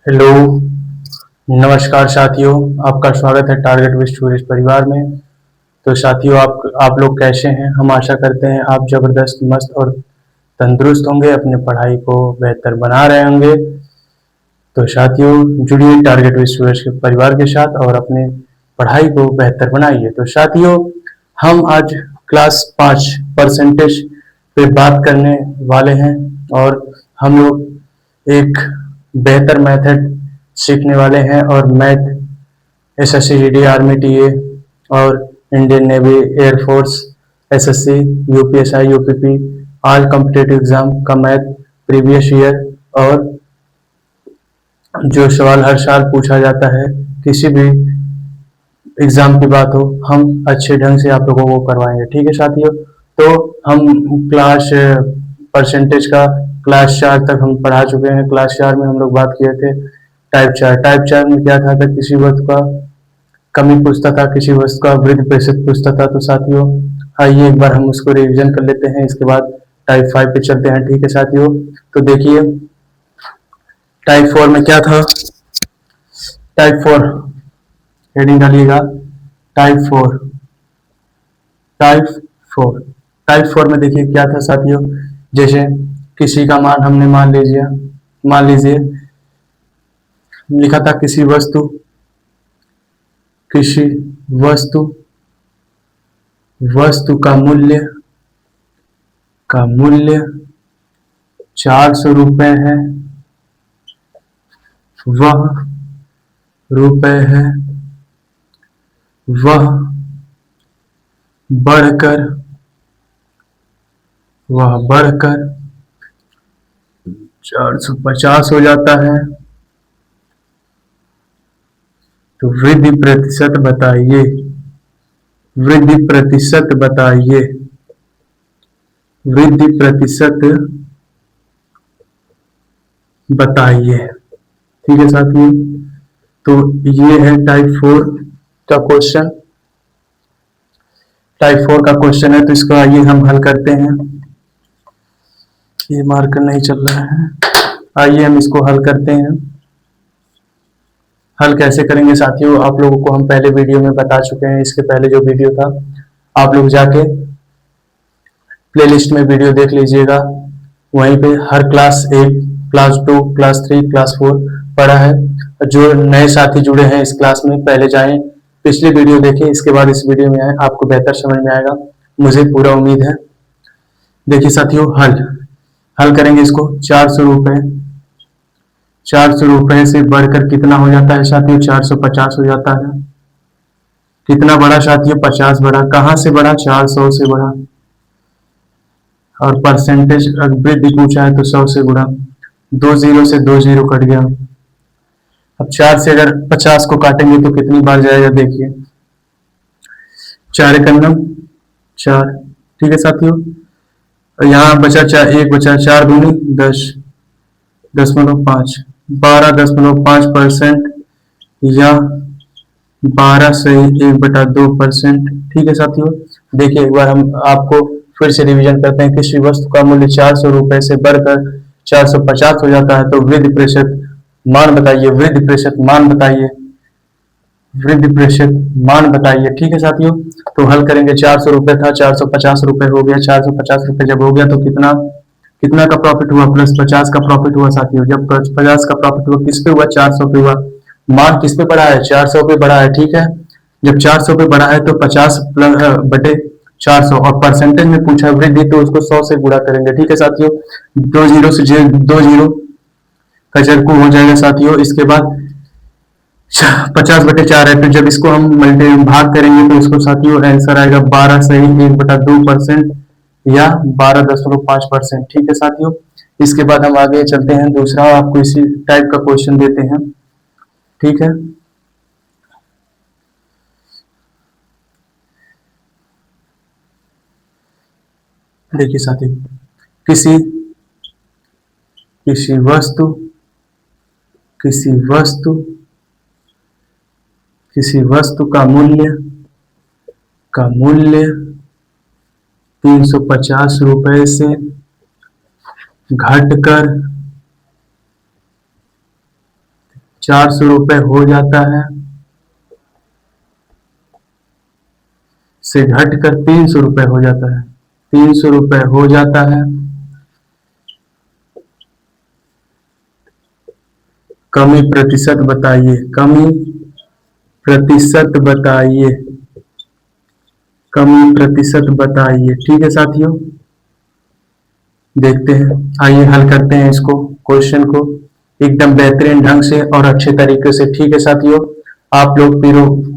Hello. नमस्कार साथियों, आपका स्वागत है टारगेट विद टूरिस्ट परिवार में। तो साथियों, आप लोग कैसे हैं? हम आशा करते हैं आप जबरदस्त, मस्त और तंदुरुस्त होंगे, अपनी पढ़ाई को बेहतर बना रहे होंगे। तो साथियों, जुड़िए टारगेट विद टूरिस्ट के परिवार के साथ और अपने पढ़ाई को बेहतर बनाइए। तो साथियों, हम आज क्लास 5 परसेंटेज पे बात करने वाले हैं और हम लोग एक बेहतर मेथड सीखने वाले हैं। और math, SSC, GD, army, TA और Indian navy, air force, SSC, UPSI, UPP, all competitive exam का मैथ प्रीवियस ईयर और जो सवाल हर साल पूछा जाता है, किसी भी एग्जाम की बात हो, हम अच्छे ढंग से आप लोगों को करवाएंगे। ठीक है साथियों, तो हम क्लास परसेंटेज का क्लास 4 तक हम पढ़ा चुके हैं। क्लास 4 में हम लोग बात किए थे टाइप 4 में क्या था, किसी वस्तु का कमी पूछता था, किसी वस्तु का वृद्धि प्रतिशत पूछता था। तो साथियों, आइए एक बार हम उसको रिवीजन कर लेते हैं, इसके बाद टाइप 5 पे चलते हैं। ठीक है साथियों, तो देखिए टाइप 4 में क्या था। टाइप 4 हेडिंग डालिएगा, टाइप 4। टाइप 4 टाइप 4 में देखिए क्या था साथियों। जैसे किसी का मान हमने मान लीजिए लिखा था किसी वस्तु का मूल्य 400 रुपए है। वह रुपए है वह बढ़कर 450 हो जाता है। तो वृद्धि प्रतिशत बताइए। वृद्धि प्रतिशत बताइए। वृद्धि प्रतिशत बताइए। ठीक है साथियों, तो ये है टाइप 4 का क्वेश्चन। टाइप 4 का क्वेश्चन है, तो इसको आइए हम हल करते हैं। ये मार्कर नहीं चल रहा है, आइए हम इसको हल करते हैं। हल कैसे करेंगे साथियों, आप लोगों को हम पहले वीडियो में बता चुके हैं। इसके पहले जो वीडियो था, आप लोग जाके प्लेलिस्ट में वीडियो देख लीजिएगा। वहीं पे हर क्लास 1, क्लास 2, क्लास 3, क्लास 4 पढ़ा है। जो नए साथी जुड़े हैं इस क्लास में, पहले जाएं, पिछली वीडियो देखें, इसके बाद इस वीडियो में आए, आपको बेहतर समझ में आएगा, मुझे पूरा उम्मीद है। देखिए साथियों, हल करेंगे इसको। 400 रुपए से बढ़कर कितना हो जाता है साथियों? 450 हो जाता है। कितना बढ़ा साथियों? 50 बढ़ा। कहाँ से बढ़ा? 400 से बढ़ा। और परसेंटेज वृद्धि पूछा है तो 100 से गुणा। 2 जीरो से 2 जीरो कट गया। अब 4 से अगर 50 को काटेंगे तो कितनी बार जाएगा? देखिए, 4 एकम 4। ठीक है साथियों, यहाँ बचा 4, एक बचा, 4 दूनी 10, 10.5, 12.5% या 12 से 1/2%। ठीक है साथियों, देखिए एक बार हम आपको फिर से रिवीजन करते हैं। किसी वस्तु का मूल्य 400 रुपए से बढ़कर 450 हो जाता है तो वृद्धि प्रतिशत मान बताइए। वृद्धि प्रतिशत मान बताइए। वृद्धि प्रतिशत मान बताइए। ठीक है साथियों, तो हल करेंगे। 400 रुपए था, 450 रुपए हो गया। 450 रुपए जब हो गया तो कितना कितना का प्रॉफिट हुआ? प्लस 50 का प्रॉफिट हुआ साथियों। जब 50 का प्रॉफिट हुआ, किस पे हुआ? 400 पे हुआ। मान किस पे बढ़ा है? 400 पे बढ़ा है। ठीक है, जब 400 पे बढ़ा है तो 50 बटे 400 और परसेंटेज में पूछा वृद्धि, तो उसको 100 से गुणा करेंगे। ठीक है साथियों, 2 जीरो का जरकू हो जाएगा साथियों। इसके बाद 50/4 है, फिर जब इसको हम भाग करेंगे तो इसको साथियों आंसर आएगा 12 से 1/2% या 12.5%। ठीक है साथियों, इसके बाद हम आगे चलते हैं। दूसरा आपको इसी टाइप का क्वेश्चन देते हैं। ठीक है, देखिए साथियों, किसी किसी वस्तु किसी वस्तु किसी वस्तु का मूल्य 350 रुपए से घटकर 400 रुपये हो जाता है, से घटकर 300 रुपये हो जाता है, 300 रुपये हो जाता है। कमी प्रतिशत बताइए, कमी प्रतिशत बताइए, कमी प्रतिशत बताइए। ठीक है साथियों, देखते हैं, आइए हल करते हैं इसको, क्वेश्चन को एकदम बेहतरीन ढंग से और अच्छे तरीके से। ठीक है साथियों, आप लोग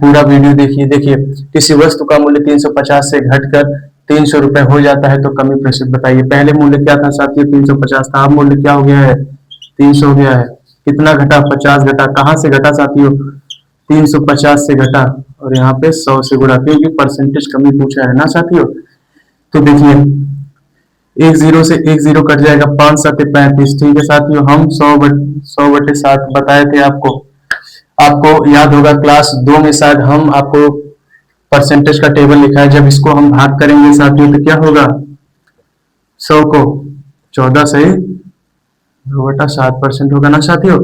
पूरा वीडियो देखिए। देखिए, किसी वस्तु का मूल्य 350 से घटकर 300 रुपये हो जाता है तो कमी प्रतिशत बताइए। पहले मूल्य क्या था साथियों? 350 था। अब मूल्य क्या हो गया है? 300 हो गया है। कितना घटा? 50 घटा। कहाँ से घटा साथियों? 350 से घटा और यहाँ पे 100 से गुणा, क्योंकि परसेंटेज कमी पूछा है ना साथियों। तो देखिए, एक जीरो से एक जीरो कट जाएगा, 5 7 35। ठीक है साथियों, हम 100/7 बताए थे आपको। आपको याद होगा क्लास 2 में शायद हम आपको परसेंटेज का टेबल लिखा है। जब इसको हम भाग करेंगे साथियों तो क्या होगा? 100 को 14 से 2/7% होगा ना साथियों।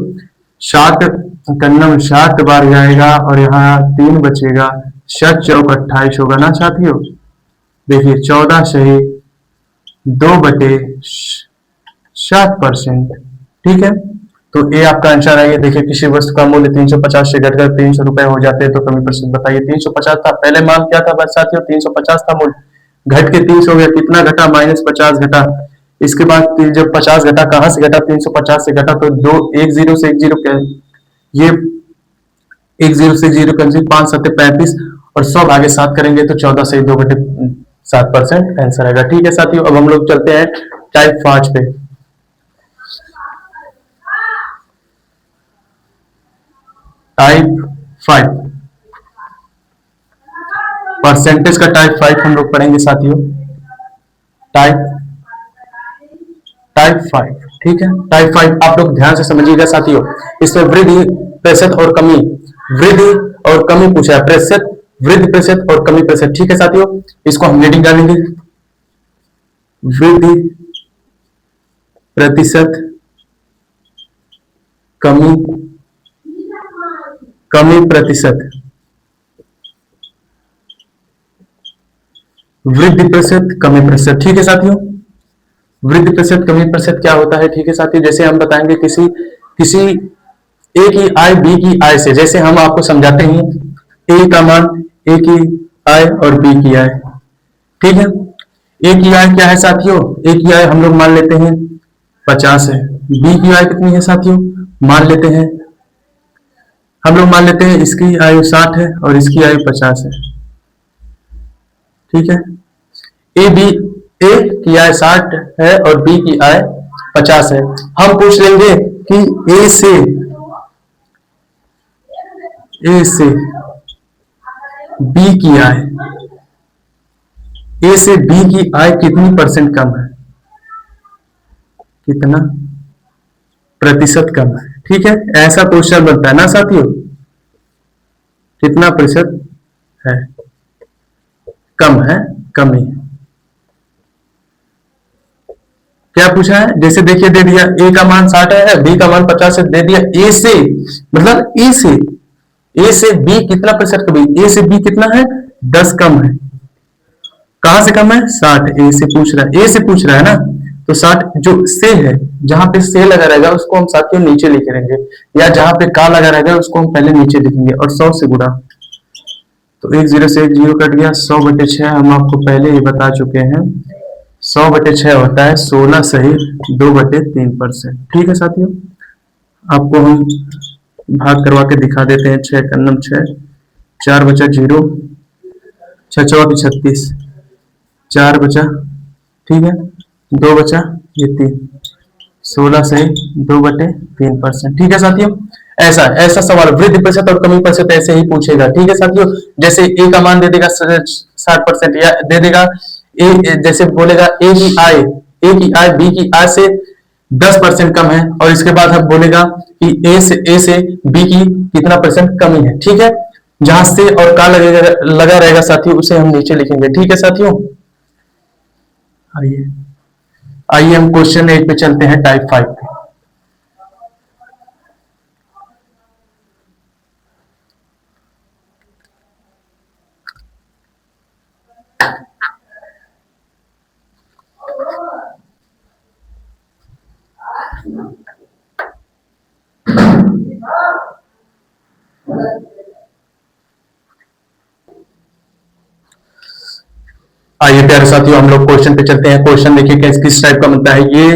7 कन्नम 7 बार जाएगा और यहाँ 3 बचेगा, 7 चौक 28 होगा ना साथियों। देखिए, 14 से 2/7%। ठीक है, तो ये आपका आंसर है। देखिए, किसी वस्तु का मूल्य 350 से घटकर 300 रुपये हो जाते हैं तो कमी प्रतिशत बताइए। 350 था, पहले मान क्या था बस साथियों? 350 था मूल्य, घट के 30 हो गया। कितना घटा? -50 घटा। इसके बाद जब 50 घटा, कहाँ से घटा? 350 से घटा, तो दो एक जीरो से एक जीरो, ये एक जीरो से जीरो कैंसिल, 5 7 35 और 100 भागे 7 करेंगे तो 14 से 2/7% आंसर आएगा। ठीक है साथियों, अब हम लोग चलते हैं टाइप 5 पे। टाइप 5 परसेंटेज का टाइप 5 हम लोग पढ़ेंगे साथियों। टाइप टाइप 5, ठीक है। टाइप 5 आप लोग ध्यान से समझिएगा साथियों। इसमें वृद्धि, प्रतिशत और कमी, वृद्धि और कमी पूछा है। प्रतिशत, वृद्धि प्रतिशत और कमी प्रतिशत। ठीक है साथियों, इसको हम रीडिंग डालेंगे। वृद्धि प्रतिशत, कमी, कमी प्रतिशत, वृद्धि प्रतिशत, कमी प्रतिशत। ठीक है साथियों, वृद्धि प्रतिशत, कमी प्रतिशत क्या होता है? ठीक है साथियों, जैसे हम बताएंगे किसी किसी ए की आय बी की आय से, जैसे हम आपको समझाते हैं ए का मान, ए की आय और बी की आय। ठीक है, ए की आय क्या है साथियों? ए की आय हम लोग मान लेते हैं 50 है। बी की आय कितनी है साथियों? मान लेते हैं, हम लोग मान लेते हैं इसकी आयु 60 है और इसकी आयु 50 है। ठीक है, ए बी, ए की आय 60 है और बी की आय 50 है। हम पूछ लेंगे कि ए से बी की आय, ए से बी की आय कितनी परसेंट कम है? कितना प्रतिशत कम है? ठीक है, ऐसा क्वेश्चन बनता है ना साथियों। कितना प्रतिशत है? कम है, कमी है। क्या पूछा है? जैसे देखिए, दे दिया ए का मान 60 है, बी का मान 50 है, दे दिया ए से, मतलब ए से बी कितना प्रतिशत कम है? ए से बी कितना है? 10 कम है। कहां से कम है? 60। ए से पूछ रहा है, ए से पूछ रहा है ना, तो 60 जो से है, जहां पे से लगा रहेगा उसको हम साथियों नीचे लिखेंगे, या जहां पे का लगा रहेगा उसको हम पहले नीचे लिखेंगे और 100 से गुणा। तो एक जीरो से एक जीरो कट गया, 100/6 हम आपको पहले ही बता चुके हैं। 100/6 होता है 16 सही 2/3%। ठीक है साथियों, आपको हम भाग करवा के दिखा देते हैं। 6 कन्नम 6, 4 बचा 0, 6 चौक 36, 4 बचा, ठीक है, 2 बचा, ये 3, 16 सही 2/3%। ठीक है साथियों, ऐसा ऐसा सवाल वृद्धि प्रतिशत और कमी प्रतिशत ऐसे ही पूछेगा। ठीक है साथियों, जैसे ए का मान दे देगा 60% या दे देगा ए, जैसे बोलेगा ए की आय बी की आय से 10% कम है, और इसके बाद हम बोलेगा कि ए से बी की कितना परसेंट कमी है। ठीक है, जहां से और का लगेगा लगा रहेगा साथियों उसे हम नीचे लिखेंगे। ठीक है साथियों, आइए आइए हम क्वेश्चन 8 पे चलते हैं, टाइप 5 पे। चलिए साथियों हम लोग क्वेश्चन पे चलते हैं। क्वेश्चन देखिए किस टाइप का बनता है ये।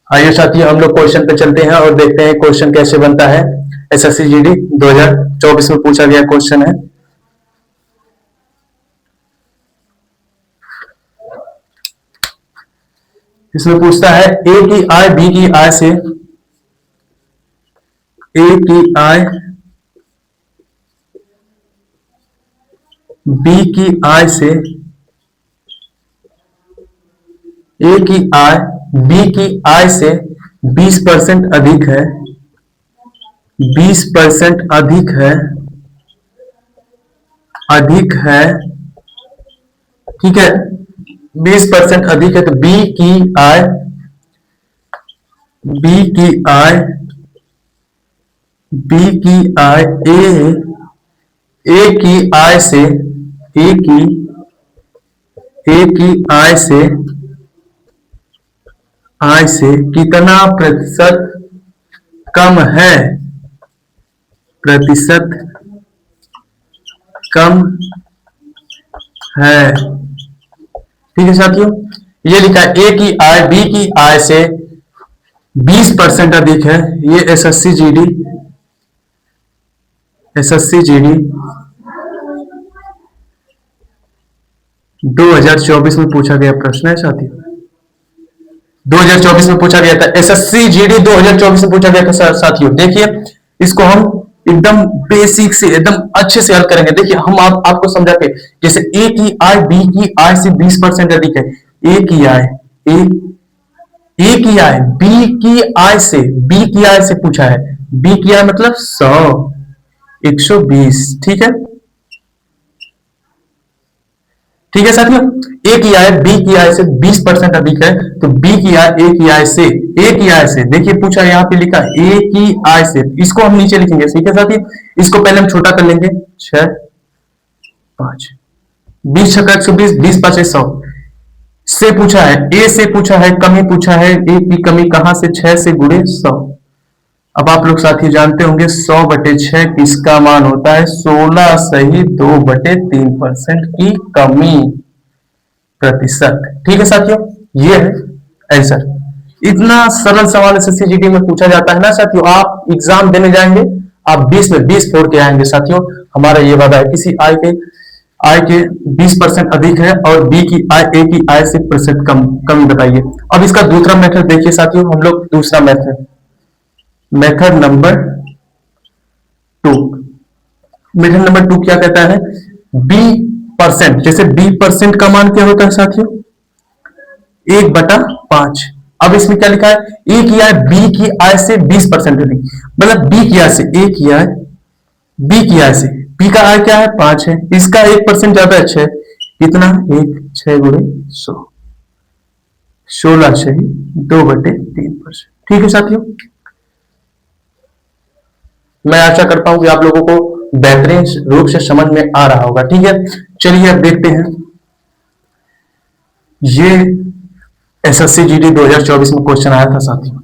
आइए साथियों हम लोग क्वेश्चन पे चलते हैं और देखते हैं क्वेश्चन कैसे बनता है। एसएससी जीडी 2024 में पूछा गया क्वेश्चन है। इसमें पूछता है ए की आय बी की आय से, ए की आय बी की आय से, ए की आय बी की आय से 20% अधिक है, 20% अधिक है, अधिक है, ठीक है, 20% अधिक है। तो बी की आय, बी की आय, बी की आय ए की आय से, ए की आय से कितना प्रतिशत कम है, प्रतिशत कम है। ठीक है साथियों, ये लिखा है ए की आय बी की आय से 20% अधिक है। ये एसएससी जीडी 2024 में पूछा गया प्रश्न है साथियों। 2024 में पूछा गया था, एसएससी जीडी 2024 में पूछा गया था साथियों। देखिए इसको हम एकदम बेसिक से एकदम अच्छे से हल करेंगे। देखिए हम आपको समझा के, जैसे ए की आय बी की आय से 20% अधिक है। ए की आय, ए की आय बी की आय से, बी की आय से पूछा है। बी की आय मतलब 100, 120, ठीक है, ठीक है साथियों। ए की आय बी की आय से 20% अधिक है, तो बी की आय ए की आय से, ए की आय से, देखिए पूछा यहाँ पे लिखा ए की आय से, इसको हम नीचे लिखेंगे, ठीक है साथियों। इसको पहले हम छोटा कर लेंगे, 6 5, 20 छक्का 120, 20 5 100 से पूछा है, ए से पूछा है, कमी पूछा है, ए की कमी कहां से, 6 से गुणे 100। अब आप लोग साथी जानते होंगे 100/6 किसका मान होता है, 16 सही 2/3% की कमी, प्रतिशत। ठीक है साथियों, ये है आंसर। इतना सरल सवाल एसएससी जीडी में पूछा जाता है ना साथियों। आप एग्जाम देने जाएंगे, आप 20 में 20 फोड़ के आएंगे साथियों। हमारा ये वादा है, किसी आय के 20% अधिक है और बी की आय ए की आय से प्रतिशत कमी बताइए। अब इसका दूसरा मेथड देखिए साथियों, हम लोग दूसरा मेथड नंबर 2, मेथड नंबर 2 क्या कहता है, बी परसेंट, जैसे बी परसेंट का मान क्या होता है साथियों, 1/5। अब इसमें क्या लिखा है, ए की आय बी की आय से 20% अधिक, मतलब बी की आय से, ए की आय बी की आय से, बी का आय क्या है 5 है, इसका 1% ज्यादा है 6, कितना 1 6 गुणे 100, 16 से 2/3%। ठीक है साथियों, मैं आशा करता हूं कि आप लोगों को बेहतरीन रूप से समझ में आ रहा होगा। ठीक है, चलिए अब देखते हैं। ये एसएससी जीडी 2024 में क्वेश्चन आया था साथियों।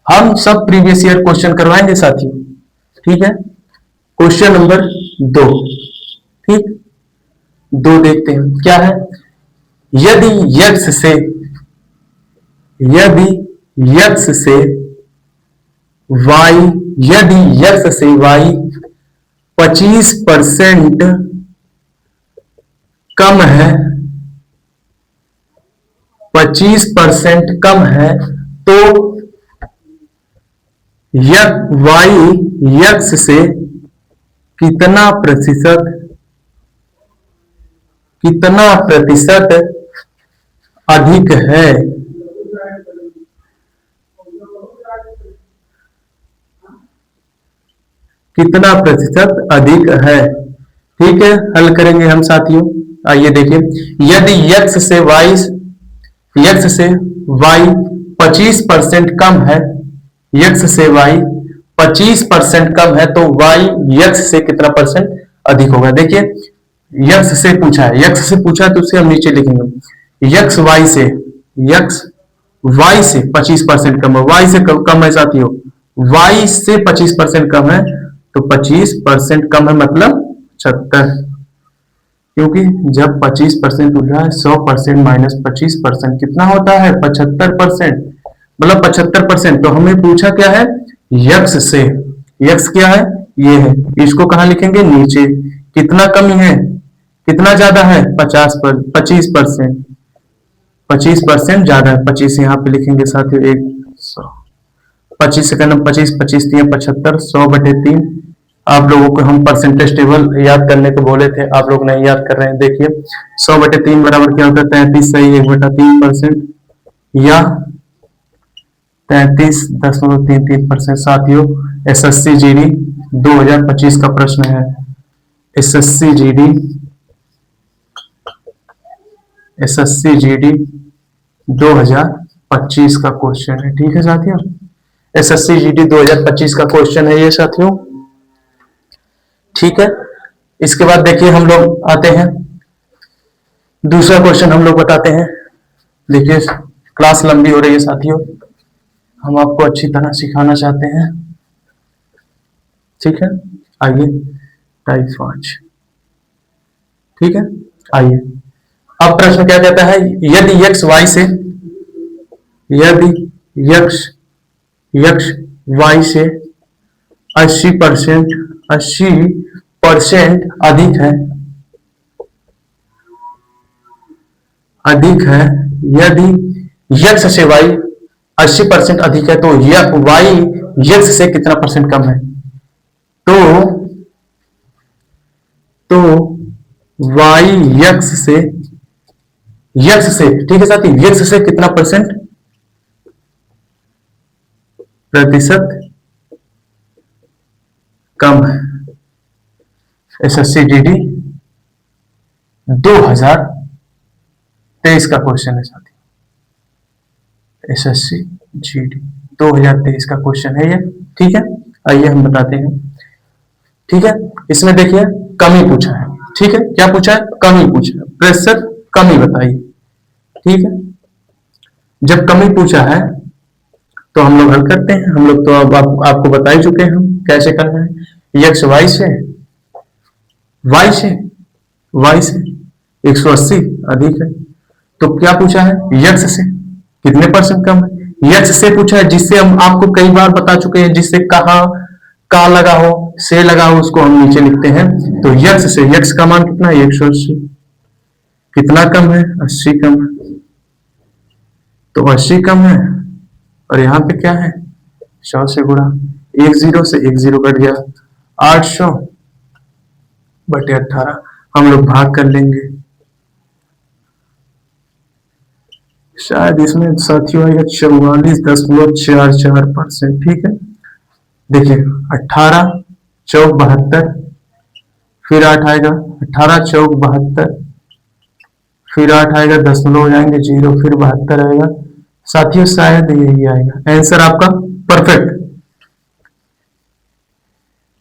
हम सब प्रीवियस ईयर क्वेश्चन करवाएंगे साथियों। ठीक है, क्वेश्चन नंबर 2, ठीक 2 देखते हैं क्या है। यदि यक्ष से वाई, यदि यक्ष से वाई 25% कम है, 25% कम है, तो वाई यक्ष से कितना प्रतिशत अधिक है। कितना प्रतिशत अधिक है। ठीक है, हल करेंगे हम साथियों। आइए देखिए, यदि यक्ष से वाई 25% कम है, यक्ष से वाई 25% कम है, तो वाई यक्ष से कितना परसेंट अधिक होगा। देखिए यक्ष से पूछा है, यक्ष से पूछा है तो उसे हम नीचे लिखेंगे, यक्ष y से 25% कम है, y से कम है साथियों, y से 25% कम है, तो 25% कम है मतलब 75, क्योंकि जब 25% उठ रहा है 100% माइनस 25% कितना होता है 75%, मतलब 75%। तो हमें पूछा क्या है, यक्स से, यक्स क्या है ये है, इसको कहाँ लिखेंगे नीचे, कितना कमी है, कितना ज्यादा है 25%, 25% ज्यादा है, 25 यहाँ पे लिखेंगे साथियों, 100, 25 सेकंड, 25 25 3 75, 100/3। आप लोगों को हम परसेंटेज टेबल याद करने को बोले थे, आप लोग नहीं याद कर रहे हैं, देखिए 100/3 बराबर क्या होता है 33 सही 1/3%, या 33.33%। साथियों एसएससी जीडी 2025 का प्रश्न है, एसएससी जीडी, एसएससी जीडी 2025 का क्वेश्चन है, ठीक है साथियों, एसएससी जीडी 2025 का क्वेश्चन है ये साथियों, ठीक है। इसके बाद देखिए हम लोग आते हैं दूसरा क्वेश्चन, हम लोग बताते हैं। देखिए क्लास लंबी हो रही है साथियों, हम आपको अच्छी तरह सिखाना चाहते हैं, ठीक है। आइए टाइप 5, ठीक है, आइए अब प्रश्न क्या कहता है, यदि यक्स वाई से, यदि यक्स यक्स वाई से 80% 80% अधिक है, अधिक है, यदि यक्स से वाई 80% अधिक है, तो वाई यक्स से कितना परसेंट कम है, तो तो वाई यक्स से ठीक है साथी, यक्स से कितना प्रतिशत कम है। एसएससी जीडी 2023 का क्वेश्चन है साथी, एसएससी जीडी 2023 का क्वेश्चन है ये, ठीक है। आइए हम बताते हैं, ठीक है। इसमें देखिए कमी पूछा है, ठीक है, क्या पूछा है कमी पूछा है, प्रतिशत कमी बताइए, ठीक है। जब कमी पूछा है तो हम लोग हल करते हैं, हम लोग तो अब आपको बता ही चुके हैं हम कैसे करना है, यक्स वाई से, वाई से वाई से 180 अधिक है, तो क्या पूछा है यक्स से कितने परसेंट कम है, यक्स से पूछा है, जिससे हम आपको कई बार बता चुके हैं, जिससे कहा का लगा हो से लगा हो उसको हम नीचे लिखते हैं, तो यक्स से, यक्स का मान कितना है 180, कितना कम है 80 कम है, तो 80 कम है, और यहाँ पे क्या है 100 से गुणा, एक जीरो कट गया, 800/18 हम लोग भाग कर लेंगे, शायद इसमें साथियों आएगा 44.44%, ठीक है। देखिए 18 चौक 72, फिर 8 आएगा, 18 चौक 72, फिर 8 आएगा, दशमलव हो जाएंगे 0, फिर 72 आएगा साथियों, शायद यही आएगा आंसर आपका परफेक्ट,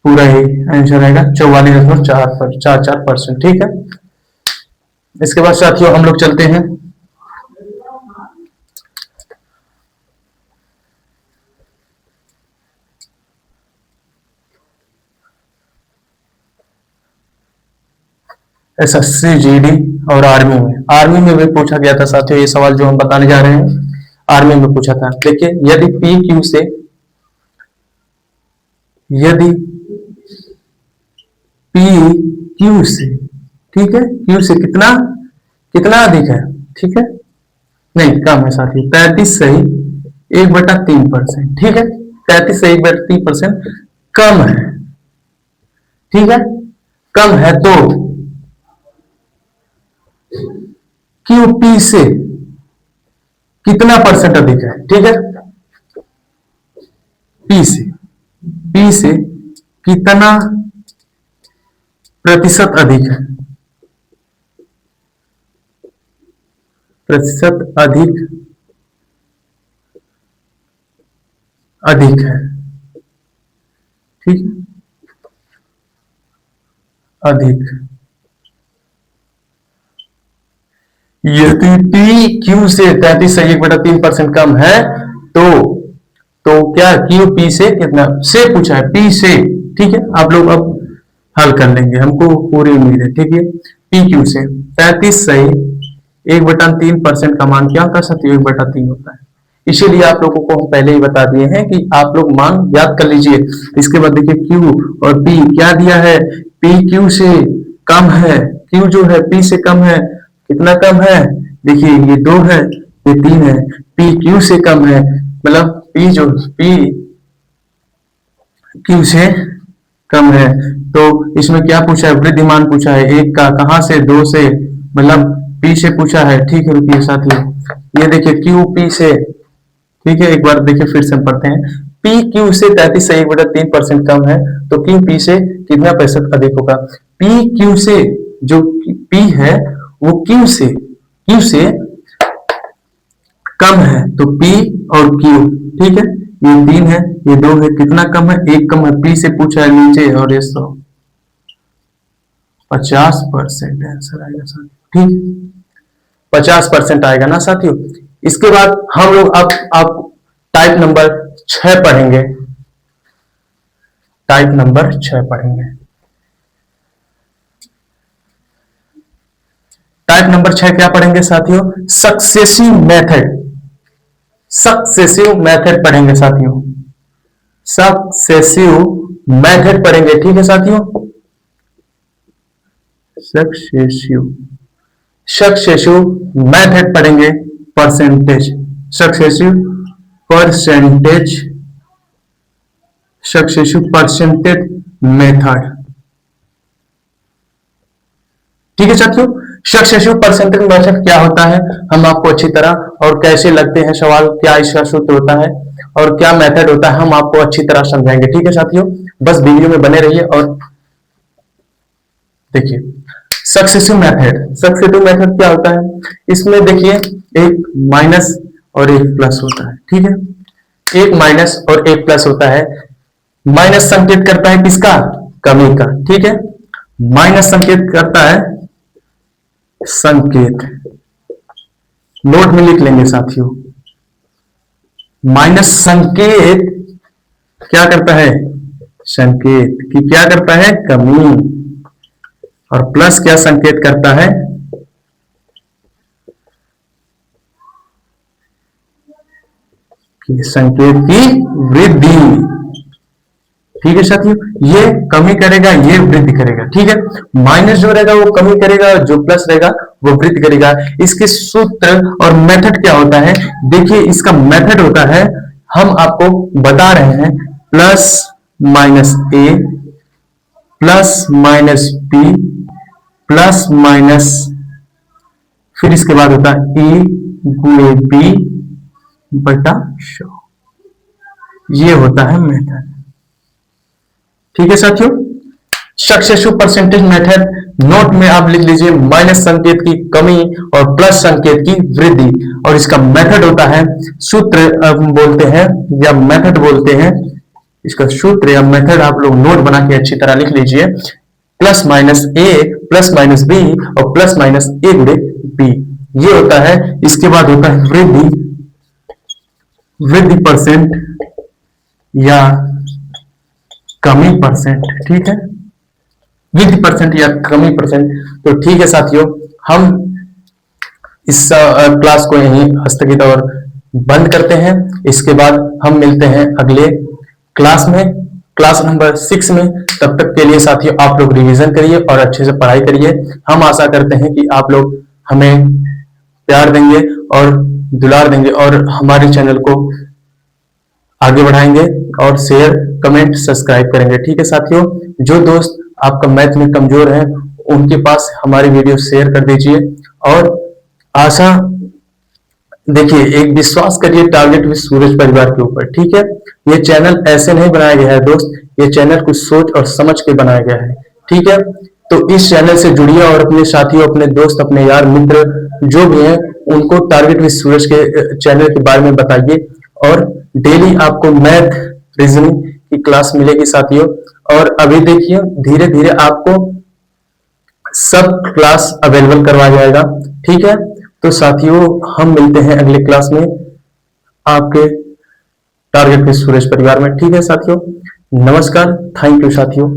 पूरा यही आंसर आएगा 44.44%, ठीक है। इसके बाद साथियों हम लोग चलते हैं एसएससी जीडी और आर्मी में, आर्मी में भी पूछा गया था साथियों ये सवाल जो हम बताने जा रहे हैं, आर्मी में पूछा था। देखिए यदि पी क्यू से, यदि पी क्यू से, ठीक है, क्यू से कितना कितना अधिक है, ठीक है, नहीं कम है साथियों, 33 सही 1/3%, ठीक है, 33 से 1/3% कम है, ठीक है, कम है, तो क्यू पी से कितना परसेंट अधिक है, ठीक है, पी से कितना प्रतिशत अधिक है, प्रतिशत अधिक अधिक है, ठीक है, अधिक, यदि पी क्यू से 33.1/3% कम है तो क्या क्यू पी से कितना से पूछा है, पी से। ठीक है, आप लोग अब हल कर लेंगे, हमको पूरी उम्मीद है। ठीक है, पी क्यू से 33 सही 1/3% का मान क्या होता है साथियों, 1/3 होता है। इसीलिए आप लोगों को हम पहले ही बता दिए हैं कि आप लोग मान याद कर लीजिए। इसके बाद देखिए क्यू और पी क्या दिया है, पी क्यू से कम है, क्यू जो है पी से कम है, कितना कम है, देखिए ये 2 है, ये 3 है, पी क्यू से कम है, मतलब पी जो पी क्यू से कम है। तो इसमें क्या पूछा है, वृद्धिमान पूछा है, एक का, कहां से, 2 से, मतलब पी से पूछा है। ठीक है, रुकिए साथियों, ये देखिए क्यू पी से, ठीक है, एक बार देखिए फिर से हम पढ़ते हैं। पी क्यू से 33.3% कम है तो क्यू पी से कितना प्रतिशत अधिक होगा। पी क्यू से, जो पी है वो क्यू से कम है तो पी और क्यू, ठीक है, ये 3 है, ये 2 है, कितना कम है, 1 कम है, पी से पूछा है नीचे, और ये 50% आंसर आएगा साथियों। ठीक, 50% आएगा ना साथियों। इसके बाद हम लोग अब आप टाइप नंबर 6 पढ़ेंगे, टाइप नंबर 6 पढ़ेंगे। टाइप नंबर 6 क्या पढ़ेंगे साथियों, सक्सेसिव मेथड, सक्सेसिव मेथड पढ़ेंगे साथियों, सक्सेसिव मेथड पढ़ेंगे। ठीक है साथियों, सक्सेसिव मेथड पढ़ेंगे, percentage, successive percentage, successive percentage method. ठीक है साथियों, सक्सेसिव परसेंटेज मेथड क्या होता है हम आपको अच्छी तरह, और कैसे लगते हैं सवाल, क्या इसका सूत्र होता है और क्या मेथड होता है, हम आपको अच्छी तरह समझाएंगे। ठीक है साथियों, बस वीडियो में बने रहिए और देखिए। सक्सेसिव मेथड, सक्सेसिव मेथड क्या होता है, इसमें देखिए एक माइनस और एक प्लस होता है। ठीक है, एक माइनस और एक प्लस होता है। माइनस संकेत करता है किसका, कमी का। ठीक है, माइनस संकेत करता है, संकेत नोट में लिख लेंगे साथियों, माइनस संकेत क्या करता है, संकेत की क्या करता है, कमी, और प्लस क्या संकेत करता है, कि संकेत की वृद्धि। ठीक है साथियों, ये कमी करेगा, ये वृद्धि करेगा। ठीक है, माइनस जो रहेगा वो कमी करेगा, जो प्लस रहेगा वो वृद्धि करेगा। इसके सूत्र और मेथड क्या होता है, देखिए इसका मेथड होता है, हम आपको बता रहे हैं, plus minus A plus minus B plus minus, फिर इसके बाद होता है ए गुणे बी बटा 100, ये होता है मेथड। ठीक है साथियों, सक्सेसिव परसेंटेज मेथड नोट में आप लिख लीजिए, माइनस संकेत की कमी और प्लस संकेत की वृद्धि, और इसका मेथड होता है, सूत्र बोलते हैं या मेथड बोलते हैं, इसका सूत्र या मेथड आप लोग नोट बना के अच्छी तरह लिख लीजिए, plus minus A plus minus B और प्लस माइनस ए गुणे बी, ये होता है। इसके बाद होता है वृद्धि, वृद्धि परसेंट या कमी परसेंट। ठीक है, वृद्धि परसेंट या कमी परसेंट। तो ठीक है साथियों, हम इस क्लास को यहीं स्थगित और बंद करते हैं। इसके बाद हम मिलते हैं अगले क्लास में, क्लास नंबर 6 में। तब तक के लिए साथियों आप लोग रिवीजन करिए और अच्छे से पढ़ाई करिए। हम आशा करते हैं कि आप लोग हमें प्यार देंगे और दुलार देंगे और हमारे चैनल को आगे बढ़ाएंगे और शेयर कमेंट सब्सक्राइब करेंगे। ठीक है साथियों, जो दोस्त आपका मैथ में कमजोर है उनके पास हमारी वीडियो शेयर कर दीजिए, और आशा देखिए एक विश्वास करिए टारगेट विद सूरज परिवार के ऊपर। ठीक है, ये चैनल ऐसे नहीं बनाया गया है दोस्त, ये चैनल कुछ सोच और समझ के बनाया गया है। ठीक है, तो इस चैनल से जुड़िए और अपने साथियों, अपने दोस्त, अपने यार मित्र जो भी हैं उनको टारगेट विद सूरज के चैनल के बारे में बताइए, और डेली आपको मैथ रीजनिंग की क्लास मिलेगी साथियों। और अभी देखिए धीरे धीरे आपको सब क्लास अवेलेबल करवाया जाएगा। ठीक है, तो साथियों, हम मिलते हैं अगले क्लास में आपके टारगेट विद सुरेश परिवार में। ठीक है साथियों, नमस्कार, थैंक यू साथियों।